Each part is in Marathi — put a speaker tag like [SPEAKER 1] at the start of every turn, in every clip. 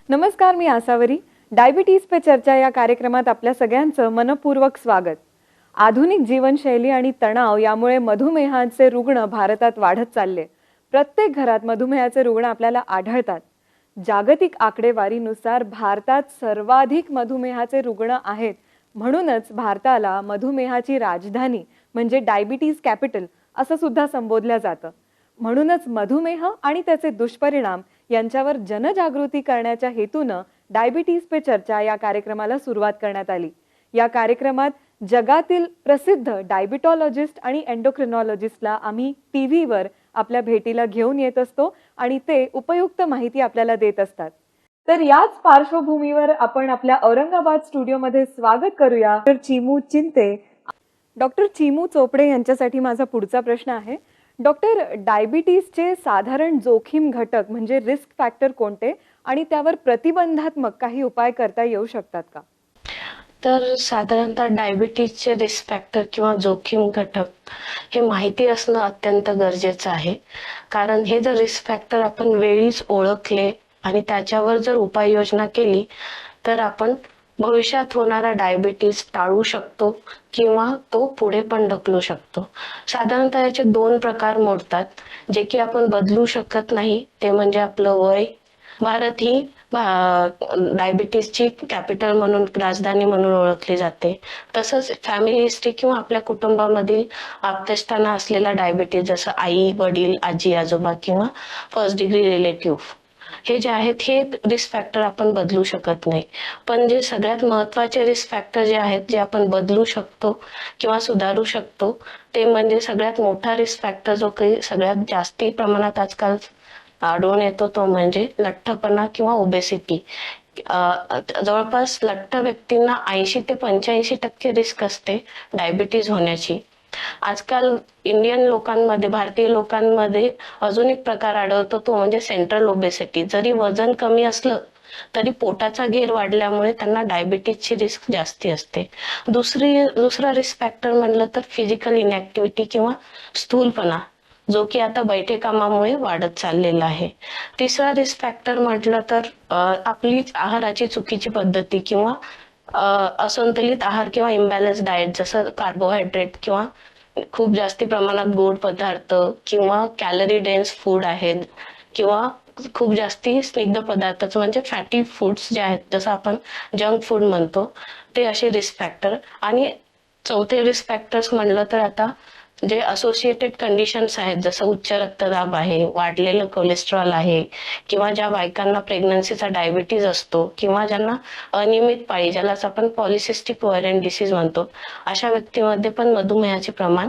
[SPEAKER 1] नमस्कार, मी आसावरी. डायबिटीज पे चर्चा या कार्यक्रमात आपल्या सगळ्यांचं मनपूर्वक स्वागत. आधुनिक जीवनशैली आणि तणाव यामुळे मधुमेहाचे रुग्ण भारतात वाढत चालले. प्रत्येक घरात मधुमेहाचे रुग्ण आपल्याला आढळतात. जागतिक आकडेवारीनुसार भारतात सर्वाधिक मधुमेहाचे रुग्ण आहेत. म्हणूनच भारताला मधुमेहाची राजधानी म्हणजे डायबिटीज कॅपिटल असं सुद्धा संबोधलं जातं. म्हणूनच मधुमेह आणि त्याचे दुष्परिणाम यांच्यावर जनजागृती करण्याच्या हेतूनं डायबिटीज पे चर्चा या कार्यक्रमाला सुरुवात करण्यात आली. या कार्यक्रमात जगातील प्रसिद्ध डायबिटॉलॉजिस्ट आणि एंडोक्रिनॉलॉजिस्टला आम्ही टीव्हीवर आपल्या भेटीला घेऊन येत असतो आणि ते उपयुक्त माहिती आपल्याला देत असतात. तर याच पार्श्वभूमीवर आपण आपल्या औरंगाबाद स्टुडिओमध्ये स्वागत करूया डॉक्टर चिमू चिंते. डॉक्टर चिमू चोपडे यांच्यासाठी माझा पुढचा प्रश्न आहे. डॉक्टर, डायबिटीजचे साधारण जोखीम घटक म्हणजे रिस्क फॅक्टर कोणते आणि त्यावर प्रतिबंधात्मक काही उपाय करता येऊ शकतात का?
[SPEAKER 2] तर साधारणतः डायबिटीजचे रिस्क फॅक्टर किंवा जोखीम घटक हे माहिती असणं अत्यंत गरजेचं आहे. कारण हे जर रिस्क फॅक्टर आपण वेळीच ओळखले आणि त्याच्यावर जर उपाययोजना केली तर आपण भविष्यात होणारा डायबिटीज टाळू शकतो किंवा तो पुढे पण ढकलू शकतो. साधारणतः याचे 2 प्रकार मोडतात जे की आपण बदलू शकत नाही. ते म्हणजे आपलं वय. भारत ही डायबिटीजची कॅपिटल म्हणून, राजधानी म्हणून ओळखली जाते. तसंच फॅमिली हिस्ट्री किंवा आपल्या कुटुंबामधील आपतेष्टांना असलेला डायबिटीज, जसं आई वडील, आजी आजोबा किंवा फर्स्ट डिग्री रिलेटिव्ह, हे जे आहेत हे रिस्क फॅक्टर आपण बदलू शकत नाही. पण जे सगळ्यात महत्वाचे रिस्क फॅक्टर जे आहेत, जे आपण बदलू शकतो किंवा सुधारू शकतो, ते म्हणजे सगळ्यात मोठा रिस्क फॅक्टर जो काही सगळ्यात जास्ती प्रमाणात आजकाल आढळून येतो तो म्हणजे लठ्ठपणा किंवा ओबेसिटी. जवळपास लठ्ठ व्यक्तींना 80 ते 85% रिस्क असते डायबिटीज होण्याची. आजकाल इंडियन लोकांमध्ये, भारतीय लोकांमध्ये अजून एक प्रकार आढळतो तो म्हणजे सेंट्रल ओबेसिटी. जरी वजन कमी असलं तरी पोटाचा घेर वाढल्यामुळे त्यांना डायबिटीजची रिस्क जास्ती असते. दुसरा रिस्क फॅक्टर म्हणलं तर फिजिकल इनॅक्टिव्हिटी किंवा स्थूलपणा, जो की आता बैठे कामामुळे वाढत चाललेला आहे. तिसरा रिस्क फॅक्टर म्हटलं तर आपली आहाराची चुकीची पद्धती किंवा असंतुलित आहार किंवा इम्बॅलन्स डाएट, जसं कार्बोहायड्रेट किंवा खूप जास्ती प्रमाणात गोड पदार्थ किंवा कॅलरी डेन्स फूड आहेत किंवा खूप जास्ती स्निग्ध पदार्थ म्हणजे फॅटी फूड्स जे आहेत, जसं आपण जंक फूड म्हणतो, ते असे रिस्क फॅक्टर. आणि चौथे रिस्क फॅक्टर्स म्हणलं तर आता जे असोसिएटेड कंडिशन्स आहेत, जसं उच्च रक्तदाब आहे, वाढलेलं कोलेस्ट्रॉल आहे, किंवा ज्या बायकांना प्रेग्नन्सीचा डायबिटीज असतो किंवा ज्यांना अनियमित पाळी, ज्यालाच आपण पॉलिसिस्टिक ओव्हरियन डिसीज म्हणतो, अशा व्यक्तीमध्ये पण मधुमेहाचे प्रमाण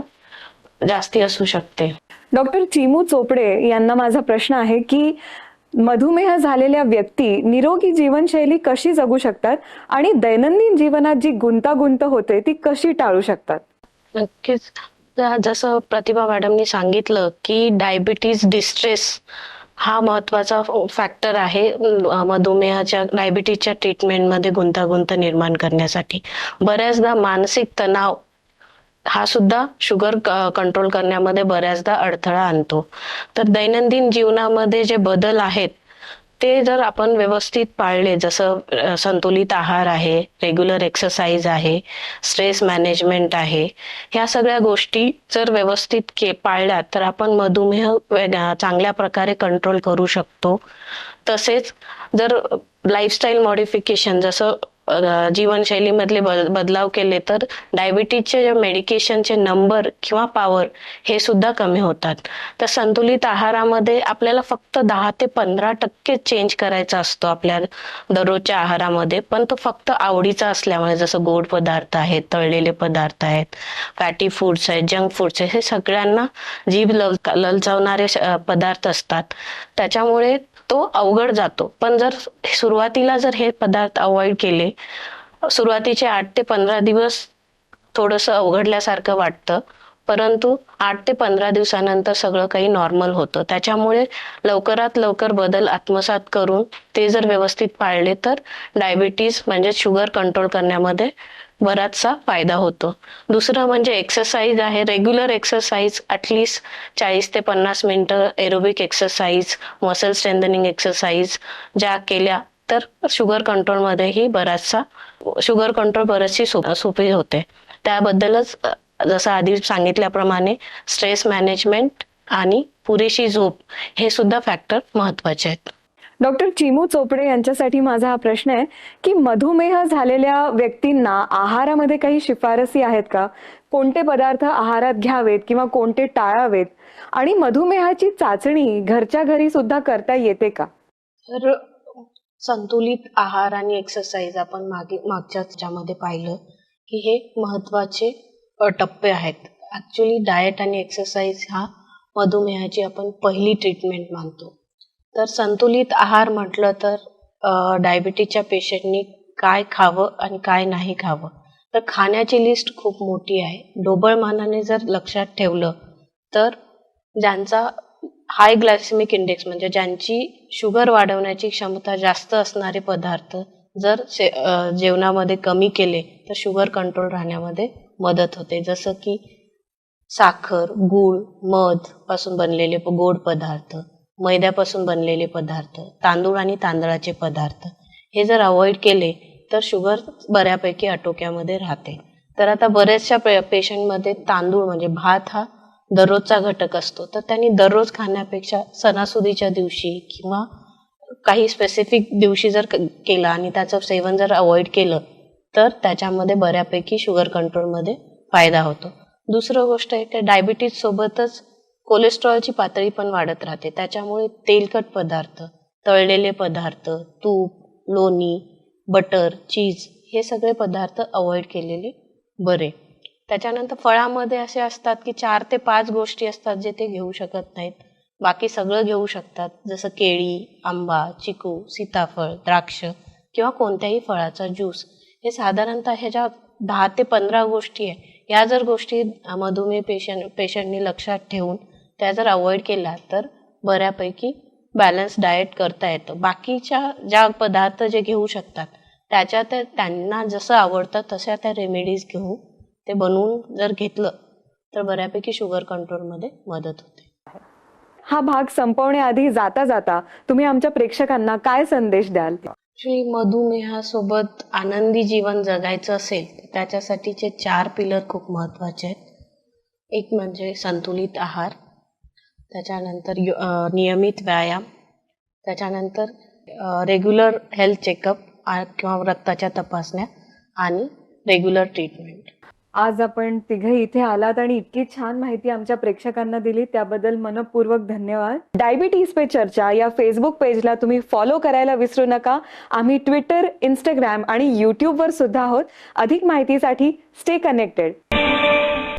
[SPEAKER 2] जास्ती असू शकते.
[SPEAKER 1] डॉक्टर चिमू चोपडे यांना माझा प्रश्न आहे की मधुमेह झालेल्या व्यक्ती निरोगी जीवनशैली कशी जगू शकतात आणि दैनंदिन जीवनात जी गुंतागुंत होते ती कशी टाळू शकतात?
[SPEAKER 2] नक्कीच. जसं प्रतिभा मॅडमनी सांगितलं की डायबिटीज डिस्ट्रेस हा महत्वाचा फॅक्टर आहे मधुमेहाच्या, डायबिटीजच्या ट्रीटमेंटमध्ये गुंतागुंत निर्माण करण्यासाठी. बऱ्याचदा मानसिक तणाव हा सुद्धा शुगर कंट्रोल करण्यामध्ये बऱ्याचदा अडथळा आणतो. तर दैनंदिन जीवनामध्ये जे बदल आहेत ते जर आपण व्यवस्थित पाळले, जसं संतुलित आहार आहे, रेग्युलर एक्सरसाइज आहे, स्ट्रेस मॅनेजमेंट आहे, ह्या सगळ्या गोष्टी जर व्यवस्थित पाळल्या तर आपण मधुमेह चांगल्या प्रकारे कंट्रोल करू शकतो. तसेच जर लाईफस्टाईल मॉडिफिकेशन, जसं जीवनशैलीमधले बदलाव केले तर डायबिटीजचे जे मेडिकेशनचे नंबर किंवा पॉवर हे सुद्धा कमी होतात. तर संतुलित आहारामध्ये आपल्याला फक्त 10 ते 15% चेंज करायचा असतो आपल्या दररोजच्या आहारामध्ये, पण तो फक्त आवडीचा असल्यामुळे, जसं गोड पदार्थ आहेत, तळलेले पदार्थ आहेत, फॅटी फूड्स आहेत, जंक फूड्स आहेत, हे सगळ्यांना जीभ ललचावणारे पदार्थ असतात. त्याच्यामुळे तो अवघड जातो. पण जर सुरुवातीला जर हे पदार्थ अवॉइड केले, सुरुवातीचे 8 ते 15 दिवस थोडंसं अवघडल्यासारखं वाटतं, परंतु 8 ते 15 दिवसानंतर सगळं काही नॉर्मल होतं. त्याच्यामुळे लवकरात लवकर बदल आत्मसात करून ते जर व्यवस्थित पाळले तर डायबिटीज म्हणजे शुगर कंट्रोल करण्यामध्ये बराचसा फायदा होतो. दुसरं म्हणजे एक्सरसाइज आहे. रेग्युलर एक्सरसाइज, ॲटलिस्ट 40 ते 50 मिनिटं aerobic exercise, muscle strengthening exercise ज्या केल्या तर शुगर कंट्रोलमध्येही शुगर कंट्रोल बरेचशी सोपी होते. त्याबद्दलच जसं आधी सांगितल्याप्रमाणे स्ट्रेस मॅनेजमेंट आणि पुरेशी झोप हे सुद्धा फॅक्टर महत्वाचे आहेत.
[SPEAKER 1] डॉक्टर चिमू चोपडे यांच्यासाठी माझा हा प्रश्न आहे की मधुमेह झालेल्या व्यक्तींना आहारामध्ये काही शिफारसी आहेत का? कोणते पदार्थ आहारात घ्यावेत किंवा कोणते टाळावेत? आणि मधुमेहाची चाचणी घरच्या घरी सुद्धा करता येते का?
[SPEAKER 2] तर संतुलित आहार आणि एक्सरसाइज आपण मागच्या ह्याच्यामध्ये पाहिलं की हे महत्वाचे टप्पे आहेत. ऍक्च्युली डाएट आणि एक्सरसाइज हा मधुमेहाची आपण पहिली ट्रीटमेंट मानतो. तर संतुलित आहार म्हटलं तर डायबिटीजच्या पेशंटनी काय खावं आणि काय नाही खावं, तर खाण्याची लिस्ट खूप मोठी आहे. ढोबळमानाने जर लक्षात ठेवलं तर ज्यांचा हाय ग्लायसेमिक इंडेक्स म्हणजे ज्यांची शुगर वाढवण्याची क्षमता जास्त असणारे पदार्थ जर जेवणामध्ये कमी केले तर शुगर कंट्रोल राहण्यामध्ये मदत होते. जसं की साखर, गूळ, मध पासून बनलेले गोड पदार्थ, मैद्यापासून बनलेले पदार्थ, तांदूळ आणि तांदळाचे पदार्थ हे जर अवॉइड केले तर शुगर बऱ्यापैकी आटोक्यामध्ये राहते. तर आता बऱ्याचशा पेशंटमध्ये तांदूळ म्हणजे भात हा दररोजचा घटक असतो, तर त्यांनी दररोज खाण्यापेक्षा सणासुदीच्या दिवशी किंवा काही स्पेसिफिक दिवशी जर केला आणि त्याचं सेवन जर अवॉइड केलं तर त्याच्यामध्ये बऱ्यापैकी शुगर कंट्रोलमध्ये फायदा होतो. दुसरं गोष्ट आहे की डायबिटीज सोबतच कोलेस्ट्रॉलची पातळी पण वाढत राहते. त्याच्यामुळे तेलकट पदार्थ, तळलेले पदार्थ, तूप, लोणी, बटर, चीज हे सगळे पदार्थ अवॉइड केलेले बरे. त्याच्यानंतर फळामध्ये असे असतात की 4 ते 5 गोष्टी असतात जे ते घेऊ शकत नाहीत, बाकी सगळं घेऊ शकतात. जसं केळी, आंबा, चिकू, सीताफळ, द्राक्ष किंवा कोणत्याही फळाचा ज्यूस. हे साधारणतः ह्याच्या 10 ते 15 गोष्टी आहे. या जर गोष्टी मधुमेह पेशंटनी लक्षात ठेवून त्या जर अवॉइड केल्या तर बऱ्यापैकी बॅलन्स डाएट करता येतं. बाकीच्या ज्या पदार्थ जे घेऊ शकतात त्याच्या त्यांना जसं आवडतं तशा त्या रेमेडीज घेऊन ते बनवून जर घेतलं तर बऱ्यापैकी शुगर कंट्रोलमध्ये मदत होते.
[SPEAKER 1] हा भाग संपवण्याआधी जाता जाता तुम्ही आमच्या प्रेक्षकांना काय संदेश द्याल?
[SPEAKER 2] मधुमेहासोबत आनंदी जीवन जगायचं असेल तर त्याच्यासाठीचे 4 पिलर खूप महत्वाचे आहेत. एक म्हणजे संतुलित आहार, त्याच्यानंतर नियमित व्यायाम, त्याच्यानंतर रेग्युलर हेल्थ चेकअप किंवा रक्ताच्या तपासण्या आणि रेग्युलर ट्रीटमेंट.
[SPEAKER 1] आज आपण तिघे इथे आलात आणि इतकी छान माहिती आमच्या प्रेक्षकांना दिली त्याबद्दल मनपूर्वक धन्यवाद. डायबिटीज पे चर्चा या फेसबुक पेजला तुम्ही फॉलो करायला विसरू नका. आम्ही ट्विटर, इंस्टाग्राम आणि यूट्यूबवर सुद्धा आहोत. अधिक माहितीसाठी स्टे कनेक्टेड.